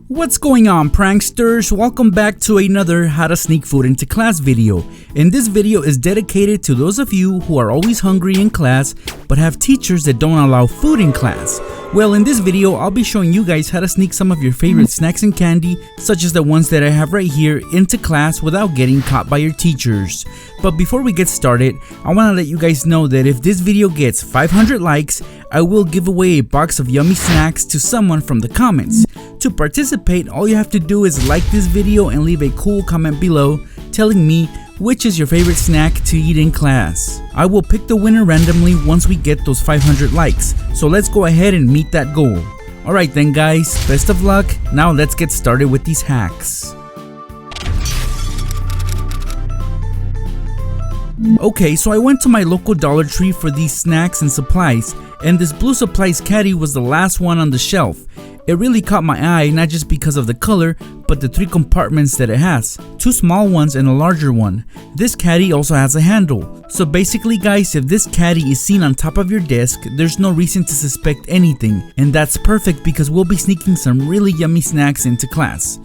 What's going on, pranksters? Welcome back to another how to sneak food into class video. And this video is dedicated to those of you who are always hungry in class but have teachers that don't allow food in class. Well, in this video I'll be showing you guys how to sneak some of your favorite snacks and candy, such as the ones that I have right here, into class without getting caught by your teachers. But before we get started, I want to let you guys know that if this video gets 500 likes, I will give away a box of yummy snacks to someone from the comments. To participate, all you have to do is like this video and leave a cool comment below telling me which is your favorite snack to eat in class. I will pick the winner randomly once we get those 500 likes, so let's go ahead and meet that goal. Alright then guys, best of luck. Now let's get started with these hacks. Okay, so I went to my local Dollar Tree for these snacks and supplies, and this blue supplies caddy was the last one on the shelf. It really caught my eye, not just because of the color, but the 3 compartments that it has. 2 small ones and a larger one. This caddy also has a handle. So basically guys, if this caddy is seen on top of your desk, there's no reason to suspect anything. And that's perfect because we'll be sneaking some really yummy snacks into class.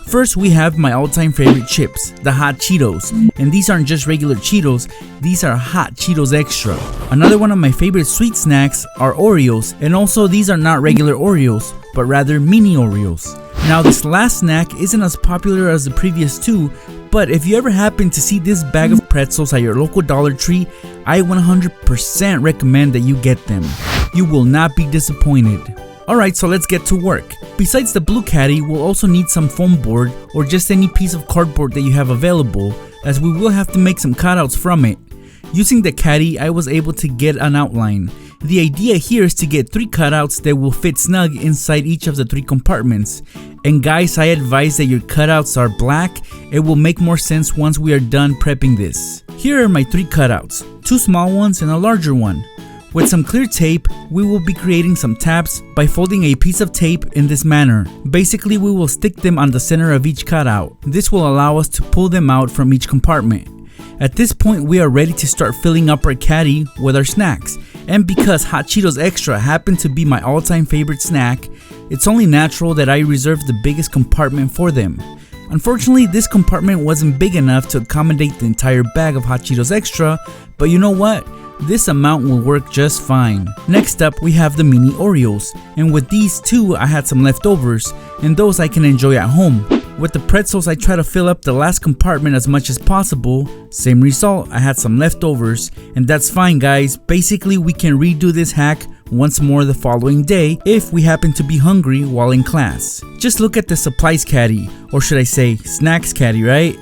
First, we have my all-time favorite chips, the hot Cheetos. And these aren't just regular Cheetos, these are hot Cheetos Extra. Another one of my favorite sweet snacks are Oreos, and also these are not regular Oreos, but rather mini Oreos. Now this last snack isn't as popular as the previous 2, but if you ever happen to see this bag of pretzels at your local Dollar Tree, I 100% recommend that you get them. You will not be disappointed. Alright, so let's get to work. Besides the blue caddy, we'll also need some foam board or just any piece of cardboard that you have available, as we will have to make some cutouts from it. Using the caddy, I was able to get an outline. The idea here is to get 3 cutouts that will fit snug inside each of the 3 compartments. And guys, I advise that your cutouts are black. It will make more sense once we are done prepping this. Here are my 3 cutouts, 2 small ones and a larger one. With some clear tape, we will be creating some tabs by folding a piece of tape in this manner. Basically, we will stick them on the center of each cutout. This will allow us to pull them out from each compartment. At this point, we are ready to start filling up our caddy with our snacks. And because hot Cheetos Extra happen to be my all-time favorite snack, it's only natural that I reserve the biggest compartment for them. Unfortunately, this compartment wasn't big enough to accommodate the entire bag of hot Cheetos Extra, but you know what? This amount will work just fine. Next up, we have the mini Oreos, and with these 2 I had some leftovers, and those I can enjoy at home. With the pretzels, I try to fill up the last compartment as much as possible. Same result, I had some leftovers, and that's fine guys. Basically, we can redo this hack once more the following day if we happen to be hungry while in class. Just look at the supplies caddy, or should I say snacks caddy, right?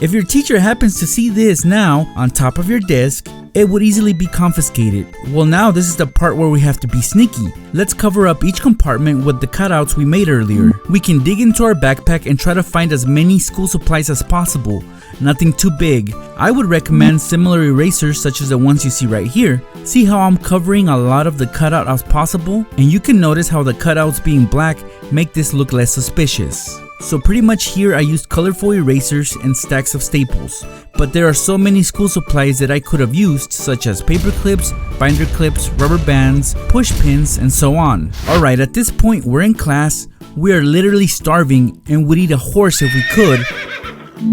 If your teacher happens to see this now on top of your desk, it would easily be confiscated. Well, now this is the part where we have to be sneaky. Let's cover up each compartment with the cutouts we made earlier. We can dig into our backpack and try to find as many school supplies as possible. Nothing too big. I would recommend similar erasers such as the ones you see right here. See how I'm covering a lot of the cutout as possible? And you can notice how the cutouts being black make this look less suspicious. So pretty much here I used colorful erasers and stacks of staples, but there are so many school supplies that I could have used, such as paper clips, binder clips, rubber bands, push pins, and so on. Alright, at this point we're in class, we are literally starving and would eat a horse if we could.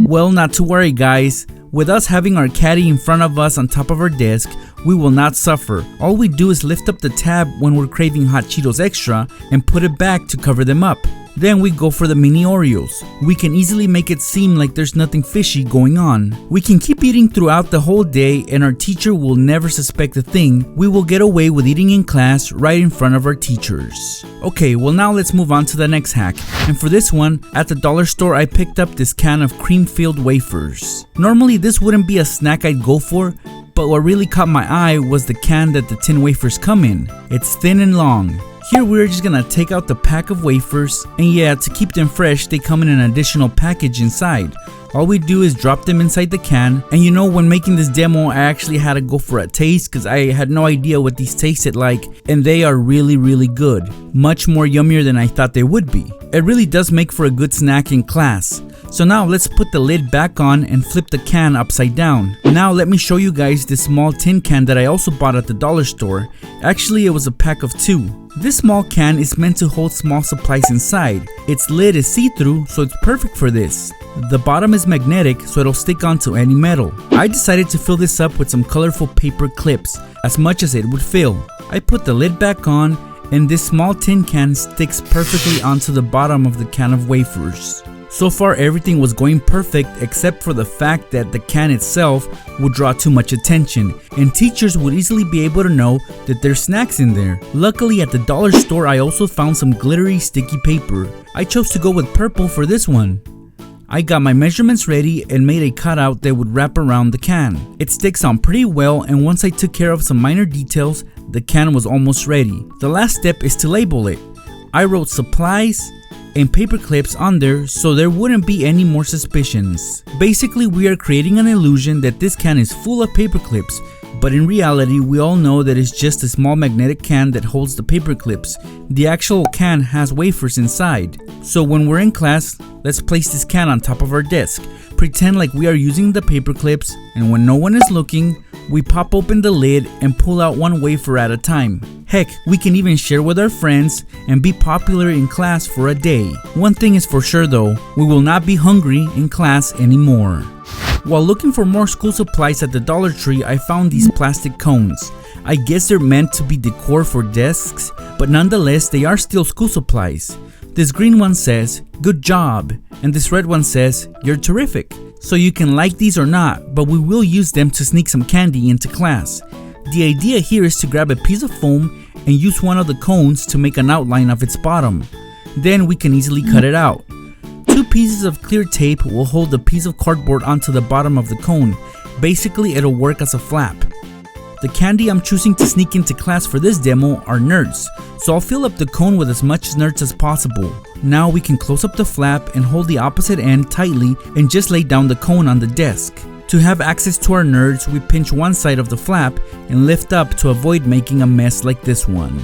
Well, not to worry guys, with us having our caddy in front of us on top of our desk, we will not suffer. All we do is lift up the tab when we're craving hot Cheetos Extra and put it back to cover them up. Then we go for the mini Oreos. We can easily make it seem like there's nothing fishy going on. We can keep eating throughout the whole day and our teacher will never suspect a thing. We will get away with eating in class right in front of our teachers. Okay, well now let's move on to the next hack. And for this one, at the dollar store I picked up this can of cream-filled wafers. Normally this wouldn't be a snack I'd go for, but what really caught my eye was the can that the tin wafers come in. It's thin and long. Here we're just gonna take out the pack of wafers, and yeah, to keep them fresh they come in an additional package inside. All we do is drop them inside the can, and you know, when making this demo I actually had to go for a taste because I had no idea what these tasted like, and they are really good. Much more yummier than I thought they would be. It really does make for a good snack in class. So now let's put the lid back on and flip the can upside down. Now let me show you guys this small tin can that I also bought at the dollar store. Actually, it was a pack of 2. This small can is meant to hold small supplies inside. Its lid is see-through, so it's perfect for this. The bottom is magnetic, so it'll stick onto any metal. I decided to fill this up with some colorful paper clips, as much as it would fill. I put the lid back on, and this small tin can sticks perfectly onto the bottom of the can of wafers. So far everything was going perfect except for the fact that the can itself would draw too much attention, and teachers would easily be able to know that there's snacks in there. Luckily at the dollar store I also found some glittery sticky paper. I chose to go with purple for this one. I got my measurements ready and made a cutout that would wrap around the can. It sticks on pretty well, and once I took care of some minor details, the can was almost ready. The last step is to label it. I wrote supplies and paper clips on there so there wouldn't be any more suspicions. Basically, we are creating an illusion that this can is full of paper clips, but in reality we all know that it's just a small magnetic can that holds the paper clips. The actual can has wafers inside. So when we're in class, let's place this can on top of our desk. Pretend like we are using the paper clips, and when no one is looking, we pop open the lid and pull out one wafer at a time. Heck, we can even share with our friends and be popular in class for a day. One thing is for sure though, we will not be hungry in class anymore. While looking for more school supplies at the Dollar Tree, I found these plastic cones. I guess they're meant to be decor for desks, but nonetheless they are still school supplies. This green one says, "Good job," and this red one says, "You're terrific." So you can like these or not, but we will use them to sneak some candy into class. The idea here is to grab a piece of foam and use one of the cones to make an outline of its bottom. Then we can easily cut it out. 2 pieces of clear tape will hold the piece of cardboard onto the bottom of the cone. Basically, it'll work as a flap. The candy I'm choosing to sneak into class for this demo are nerds, so I'll fill up the cone with as much nerds as possible. Now we can close up the flap and hold the opposite end tightly and just lay down the cone on the desk. To have access to our nerds, we pinch one side of the flap and lift up to avoid making a mess like this one.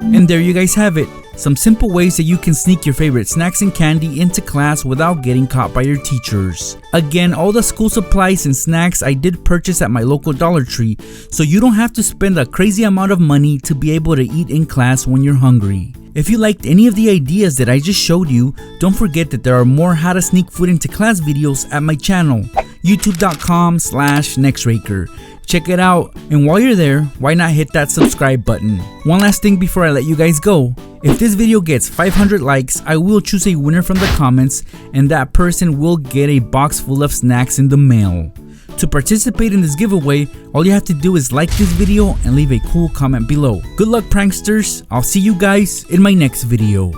And there you guys have it. Some simple ways that you can sneak your favorite snacks and candy into class without getting caught by your teachers. Again, all the school supplies and snacks I did purchase at my local Dollar Tree, so you don't have to spend a crazy amount of money to be able to eat in class when you're hungry. If you liked any of the ideas that I just showed you, don't forget that there are more how to sneak food into class videos at my channel, youtube.com/Nextraker. Check it out, and while you're there, why not hit that subscribe button? One last thing before I let you guys go. If this video gets 500 likes, I will choose a winner from the comments, and that person will get a box full of snacks in the mail. To participate in this giveaway, all you have to do is like this video and leave a cool comment below. Good luck, pranksters. I'll see you guys in my next video.